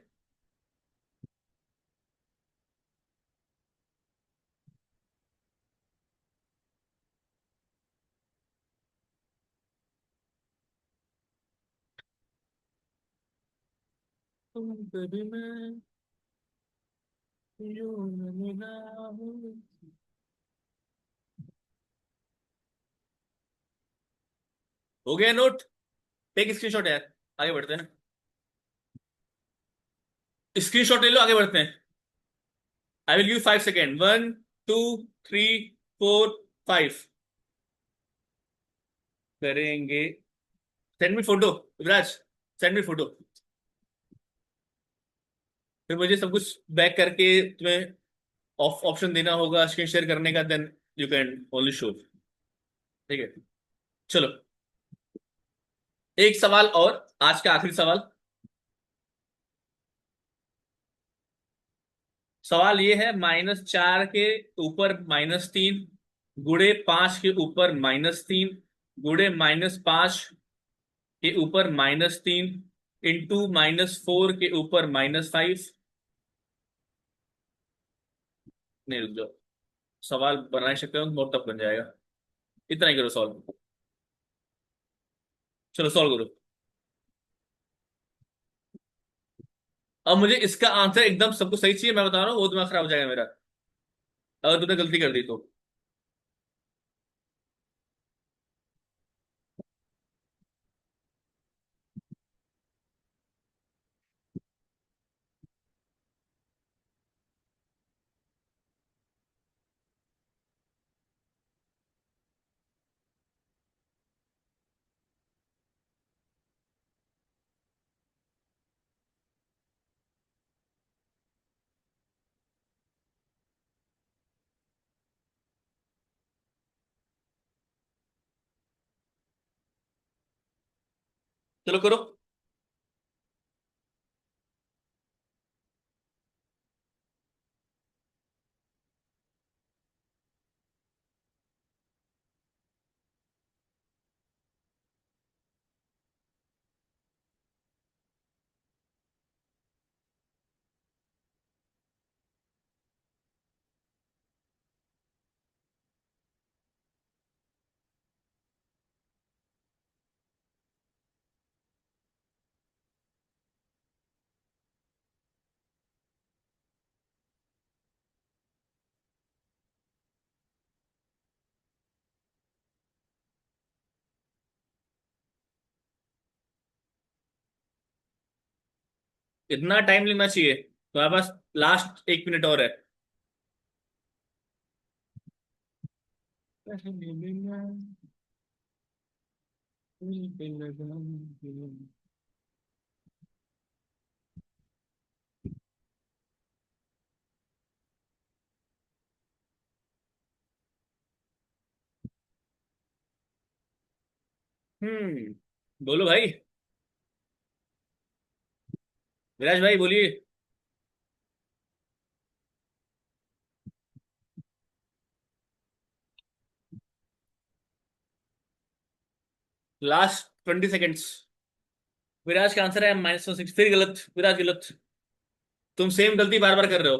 तुम कभी मैं यूं न मिला हूं। हो गया नोट? टेक स्क्रीनशॉट यार, आगे बढ़ते हैं। स्क्रीनशॉट ले लो, आगे बढ़ते हैं। I will give 5 second, 1 2 3 4 5। करेंगे। सेंड मी फोटो विराज, सेंड मी फोटो। फिर मुझे सब कुछ बैक करके तुम्हें ऑप्शन देना होगा स्क्रीन शेयर करने का, then you can only show. ठीक है, चलो, एक सवाल और, आज का आखिरी सवाल। सवाल ये है, -4 के ऊपर -3 गुड़े 5 के ऊपर -3 गुड़े -5 के ऊपर -3 इंटू -4 के ऊपर -5। नहीं रुक जाओ, सवाल बना ही सकते हो, बहुत टफ बन जाएगा। इतना ही करो सॉल्व, चलो सॉल्व करो। अब मुझे इसका आंसर एकदम सबको सही चाहिए, मैं बता रहा हूँ, वो दिमाग खराब हो जाएगा मेरा अगर तुमने गलती कर दी तो। चलो करो। इतना टाइम लेना चाहिए तुम्हारे पास, लास्ट 1 मिनट और है। बोलो भाई। विराज भाई बोलिए। Last 20 seconds. विराज का आंसर है -6। फिर गलत, विराज गलत। तुम सेम गलती बार बार कर रहे हो।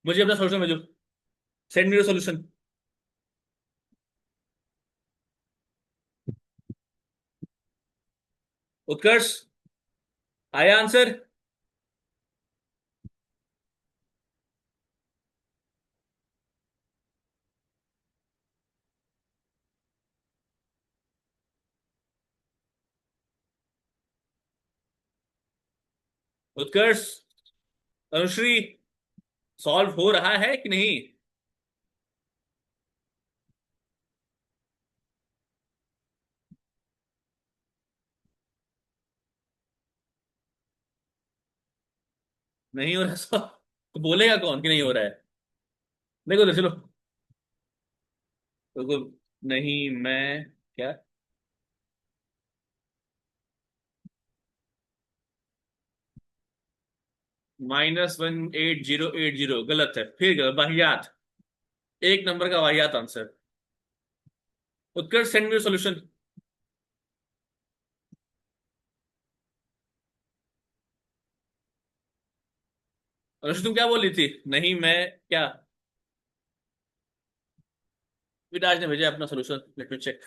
मुझे अपना सोल्यूशन भेजो। Send me your solution. Utkarsh, आया आंसर? उत्कर्ष, अनुश्री, सॉल्व हो रहा है कि नहीं? नहीं हो रहा तो बोलेगा कौन कि नहीं हो रहा है? देखो उधर चलो। देखो, नहीं मैं क्या? -18080 गलत है, फिर गलत, वाहियात। एक नंबर का वाहियात आंसर। उत्कर्ष, सेंड मी सॉल्यूशन। अनुष्का तुम क्या बोल रही थी? नहीं मैं क्या? विराज ने भेजा अपना solution, let me check.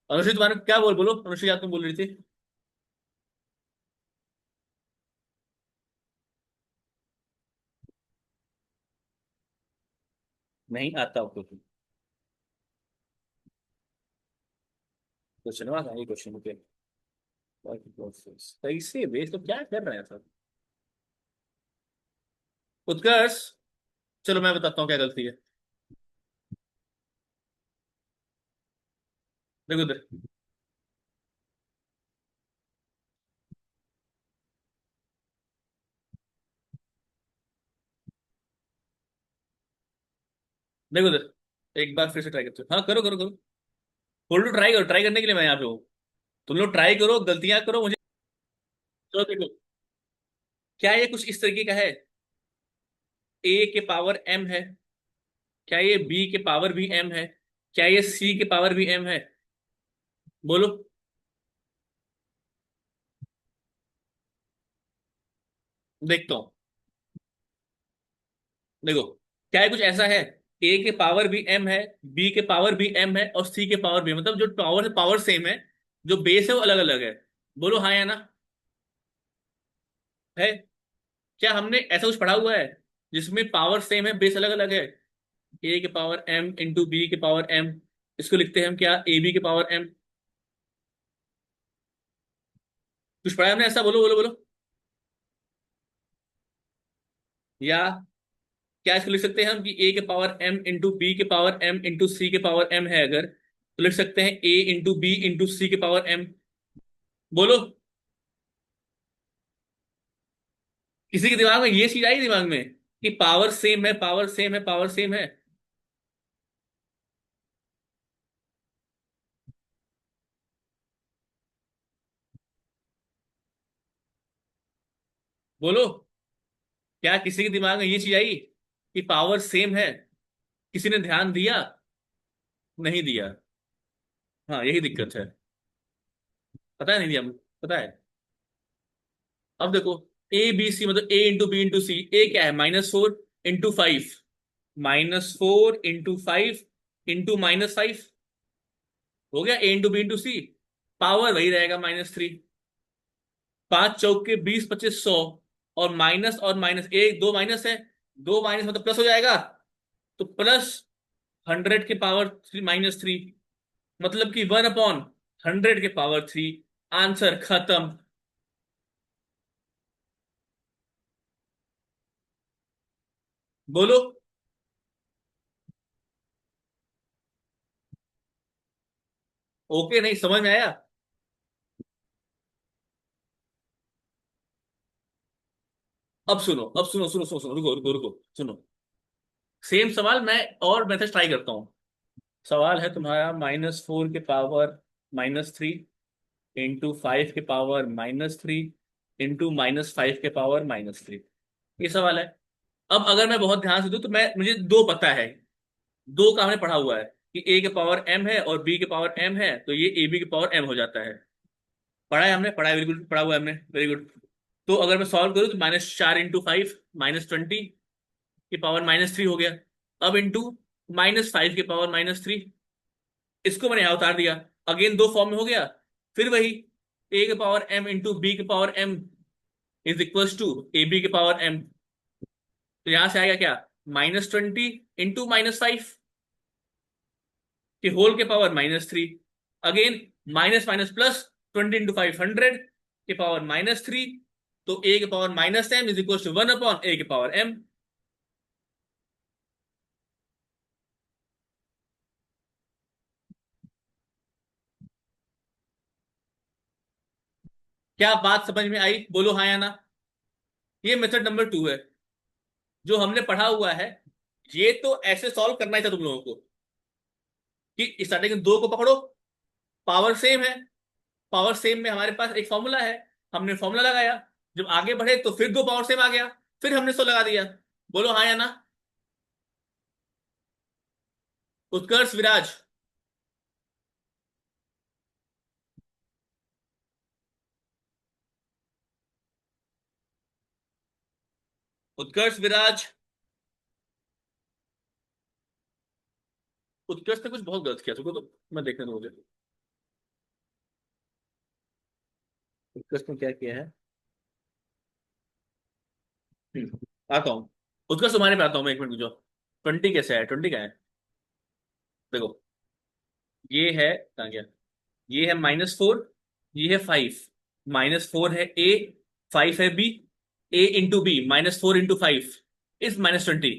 Anushka तुम्हारे क्या बोलो अनुष्का, क्या तुम बोल रही थी? नहीं आता आपको तो? क्वेश्चन आ ये क्वेश्चन के कैसे बेस तो क्या कर रहे हैं सब? उत्कर्ष, चलो मैं बताता हूँ क्या गलती है। देखो इधर। देखो इधर, एक बार फिर से ट्राई करते हो? हाँ, करो करो करो। बोल, ट्राई करो, ट्राई करने के लिए मैं यहाँ पे हूँ। तुम लोग ट्राई करो, गलतियां करो मुझे। चलो देखो, क्या ये कुछ इस तरीके का है? ए के पावर m है। क्या ये बी के पावर भी m है? क्या ये सी के पावर भी m है? बोलो। देखता हूँ। देखो, क्या ये कुछ ऐसा है? ए के पावर भी m है, बी के पावर भी m है, और सी के पावर भी, मतलब जो पावर पावर सेम है, जो बेस है वो अलग अलग है। बोलो हाँ या ना? है? क्या हमने ऐसा कुछ पढ़ा हुआ है जिसमें पावर सेम है, बेस अलग अलग है? ए के पावर m इंटू बी के पावर m, इसको लिखते हैं हम क्या, ए बी के पावर m। कुछ पढ़ा है हमने ऐसा? बोलो बोलो बोलो। या क्या इसको लिख सकते हैं हम कि ए के पावर m इंटू बी के पावर m इंटू सी के पावर m है अगर, तो लिख सकते हैं ए इंटू बी इंटू सी के पावर m। बोलो। किसी के दिमाग में ये चीज आई दिमाग में कि पावर सेम है, पावर सेम है, पावर सेम है? बोलो। क्या किसी के दिमाग में ये चीज आई कि पावर सेम है? किसी ने ध्यान दिया? नहीं दिया। हाँ, यही दिक्कत है। पता है नहीं दिया? पता है। अब देखो, ए बी सी मतलब ए इंटू बी इंटू सी। ए क्या है? -4 इंटू 5। -4 इंटू 5 इंटू -5 हो गया, A into B into C, power वही रहेगा -3। 5 चौके 20 25 100, और माइनस एक दो माइनस है, दो माइनस मतलब प्लस हो जाएगा, तो +100 के पावर -3, मतलब कि 1/100 के पावर 3। आंसर खत्म। बोलो। ओके नहीं समझ में आया? अब सुनो, अब सुनो सुनो सुनो सुनो, रुको रुको रुको, सुनो। सेम सवाल मैं और मेथड ट्राई करता हूँ। सवाल है तुम्हारा -4 के पावर -3 इंटू 5 के पावर -3 इंटू -5 के पावर -3। ये सवाल है। अब अगर मैं बहुत ध्यान से दूं तो मैं मुझे दो पता है, दो का हमने पढ़ा हुआ है कि A के पावर M है और B के पावर M है, तो ये AB के पावर M हो जाता है। पढ़ा है हमने, पढ़ा है, वेरी गुड, पढ़ा हुआ है हमने, वेरी गुड। तो अगर मैं सॉल्व करूँ तो -4 इंटू 5 -20 के पावर -3 हो गया। अब इंटू -5 के पावर -3, इसको मैंने यहाँ उतार दिया। अगेन दो फॉर्म में हो गया। फिर वही A के पावर M इंटू B के power M is equal to AB के पावर M। तो यहां से आएगा क्या, -20 इंटू -5 के होल के power -3। Again minus minus plus, 20 into 5 100 के पावर -3। तो A के power -M is equal to 1/A के पावर M। क्या बात समझ में आई? बोलो हाँ या ना। ये मेथड नंबर 2 है जो हमने पढ़ा हुआ है। ये तो ऐसे सॉल्व करना ही था तुम लोगों को कि स्टार्टिंग में दो को पकड़ो, पावर सेम है, पावर सेम में हमारे पास एक फॉर्मूला है, हमने फॉर्मूला लगाया। जब आगे बढ़े तो फिर दो पावर सेम आ गया, फिर हमने सो लगा दिया। बोलो हाँ या ना। उत्कर्ष विराज। उत्कर्ष विराज। उत्कर्ष ने कुछ बहुत गलत किया, तुमको तो मैं देखने दो मुझे। उत्कर्ष ने क्या किया है? आता हूँ। उत्कर्ष तुम्हारे पे आता हूँ मैं, 1 मिनट जो 20 कैसे है, 20 का है? देखो, ये है, कहाँ गया, ये है -4, ये है 5। -4 है A, 5 है B, A into B, -4 into 5 is -20।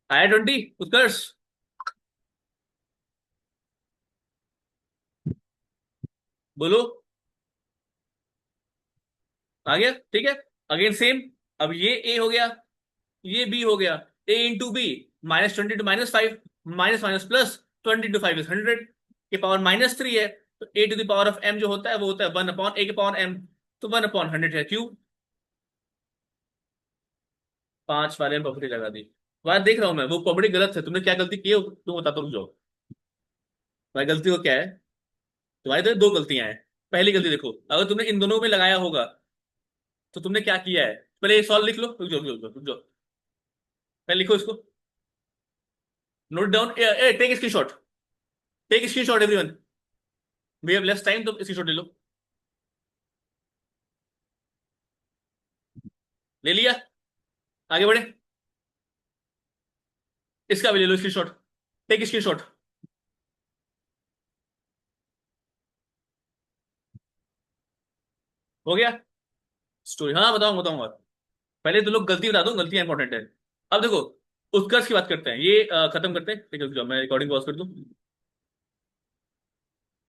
आया 20 उत्कर्ष? बोलो। आ गया, ठीक है। Again same. अब ये A हो गया, ये B हो गया। A into B, -20 to -5, minus minus plus, 20 into 5 is 100 के पावर -3 है। तो A to the power of M जो होता है वो होता है 1/A के पावर M। तो 1/100 है क्यों। 5 वाले में पपड़ी लगा दी। बात देख रहा हूं मैं, वो पपड़ी गलत है, तुमने क्या गलती की है तुम बता, तुम जो भाई गलती हो क्या है। तुम्हारी तो दो गलतियां हैं। पहली गलती देखो, अगर तुमने इन दोनों में लगाया होगा तो तुमने क्या किया है। पहले ये सॉल्व लिख लो, रुक जाओ रुक जाओ रुक जाओ। पहले लिखो इसको, note down, take screenshot, take screenshot everyone, we have less time, तो स्क्रीनशॉट ले लो। ले लिया? आगे बढ़े। इसका भी ले लो स्क्रीनशॉट, टेक स्क्रीनशॉट। हो गया। स्टोरी, हाँ बताऊंगा बताऊंगा। पहले तो लोग गलती बता दो, गलतियां इंपॉर्टेंट है। अब देखो, उत्कर्ष की बात करते हैं, ये खत्म करते हैं, ठीक है, रुक जाओ, मैं रिकॉर्डिंग पॉज कर दूं।